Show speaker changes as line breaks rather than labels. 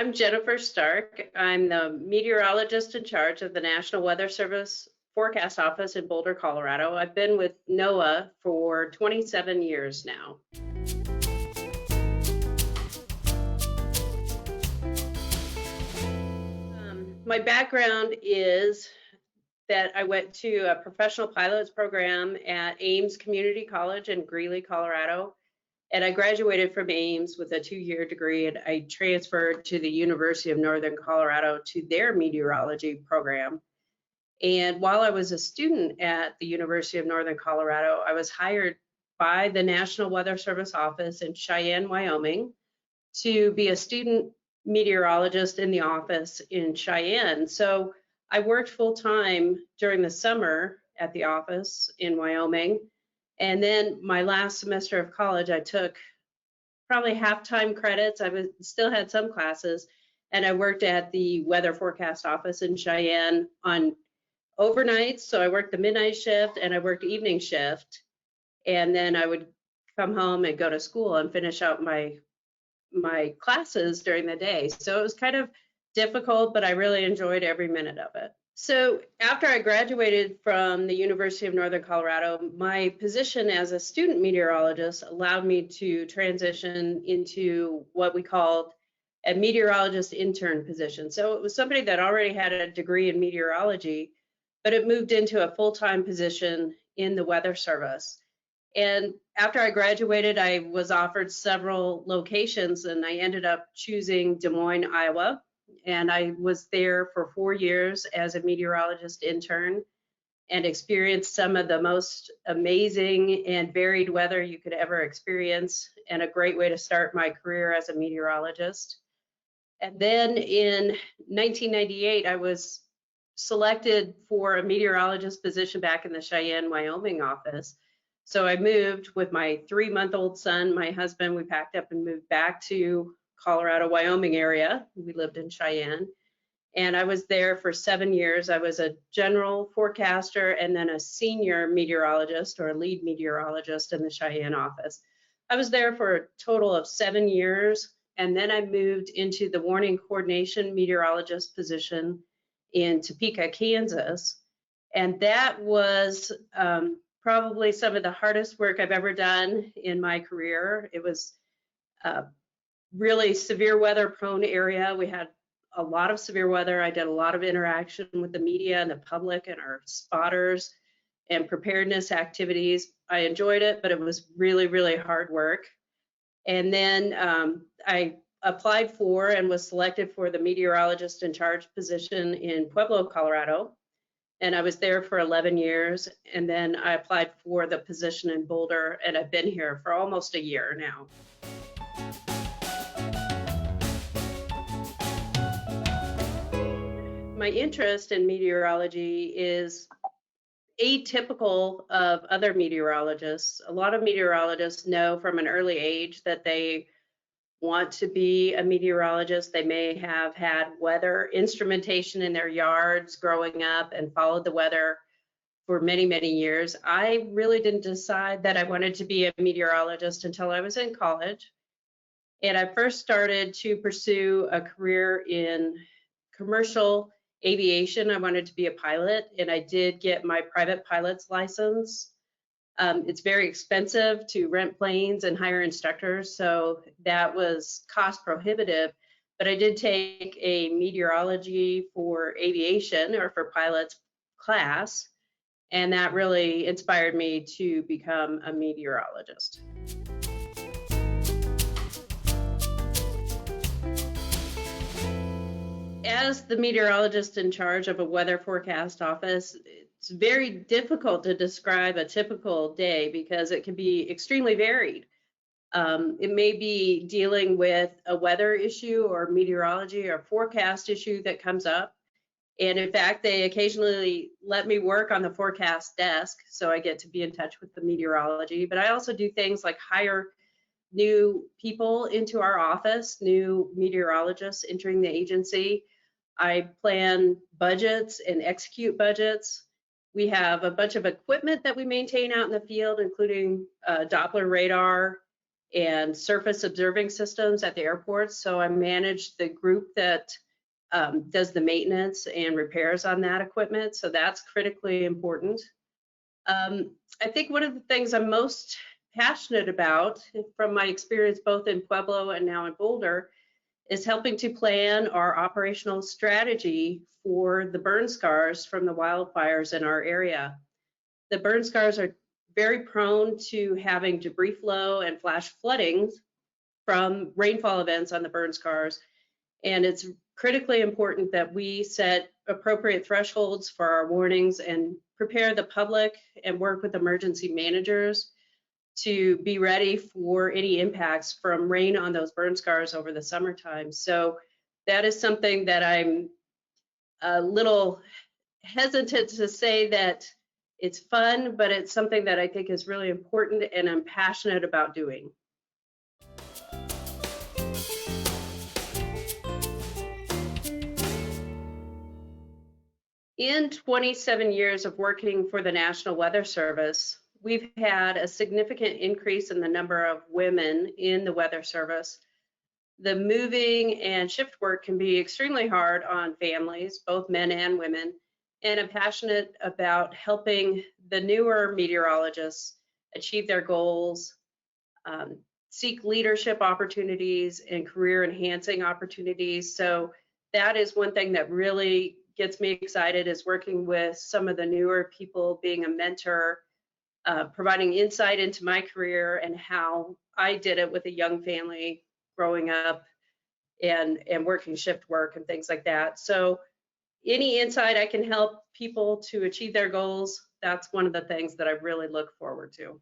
I'm Jennifer Stark. I'm the meteorologist in charge of the National Weather Service Forecast Office in Boulder, Colorado. I've been with NOAA for 27 years now. My background is that I went to a professional pilots program at Ames Community College in Greeley, Colorado. And I graduated from Ames with a 2-year degree, and I transferred to the University of Northern Colorado to their meteorology program. And while I was a student at the University of Northern Colorado, I was hired by the National Weather Service office in Cheyenne, Wyoming, to be a student meteorologist in the office in Cheyenne. So I worked full time during the summer at the office in Wyoming. And then my last semester of college, I took probably half-time credits. Still had some classes, and I worked at the weather forecast office in Cheyenne on overnights. So I worked the midnight shift and I worked evening shift. And then I would come home and go to school and finish out my classes during the day. So it was kind of difficult, but I really enjoyed every minute of it. So after I graduated from the University of Northern Colorado, my position as a student meteorologist allowed me to transition into what we called a meteorologist intern position. So it was somebody that already had a degree in meteorology, but it moved into a full-time position in the Weather Service. And after I graduated, I was offered several locations, and I ended up choosing Des Moines, Iowa. And I was there for 4 years as a meteorologist intern and experienced some of the most amazing and varied weather you could ever experience, and a great way to start my career as a meteorologist. And then in 1998, I was selected for a meteorologist position back in the Cheyenne, Wyoming office. So I moved with my 3-month-old son, my husband. We packed up and moved back to Colorado, Wyoming area. We lived in Cheyenne, and I was there for 7 years. I was a general forecaster and then a senior meteorologist or lead meteorologist in the Cheyenne office. I was there for a total of 7 years, and then I moved into the warning coordination meteorologist position in Topeka, Kansas, and that was probably some of the hardest work I've ever done in my career. It was really severe weather prone area. We had a lot of severe weather. I did a lot of interaction with the media and the public and our spotters and preparedness activities. I enjoyed it, but it was really, really hard work. And then I applied for and was selected for the meteorologist in charge position in Pueblo, Colorado. And I was there for 11 years. And then I applied for the position in Boulder, and I've been here for almost a year now. My interest in meteorology is atypical of other meteorologists. A lot of meteorologists know from an early age that they want to be a meteorologist. They may have had weather instrumentation in their yards growing up and followed the weather for many, many years. I really didn't decide that I wanted to be a meteorologist until I was in college. And I first started to pursue a career in commercial aviation. I wanted to be a pilot, and I did get my private pilot's license. It's very expensive to rent planes and hire instructors, so that was cost prohibitive. But I did take a meteorology for aviation or for pilots class, and that really inspired me to become a meteorologist. As the meteorologist in charge of a weather forecast office, it's very difficult to describe a typical day because it can be extremely varied. It may be dealing with a weather issue or meteorology or forecast issue that comes up. And in fact, they occasionally let me work on the forecast desk, so I get to be in touch with the meteorology. But I also do things like hire new people into our office, new meteorologists entering the agency. I plan budgets and execute budgets. We have a bunch of equipment that we maintain out in the field, including Doppler radar and surface observing systems at the airports. So I manage the group that does the maintenance and repairs on that equipment. So that's critically important. I think one of the things I'm most passionate about from my experience both in Pueblo and now in Boulder is helping to plan our operational strategy for the burn scars from the wildfires in our area. The burn scars are very prone to having debris flow and flash floodings from rainfall events on the burn scars. And it's critically important that we set appropriate thresholds for our warnings and prepare the public and work with emergency managers to be ready for any impacts from rain on those burn scars over the summertime. So that is something that I'm a little hesitant to say that it's fun, but it's something that I think is really important and I'm passionate about doing. In 27 years of working for the National Weather Service, we've had a significant increase in the number of women in the Weather Service. The moving and shift work can be extremely hard on families, both men and women, and I'm passionate about helping the newer meteorologists achieve their goals, seek leadership opportunities and career enhancing opportunities. So that is one thing that really gets me excited, is working with some of the newer people, being a mentor, providing insight into my career and how I did it with a young family growing up and working shift work and things like that. So any insight I can help people to achieve their goals, that's one of the things that I really look forward to.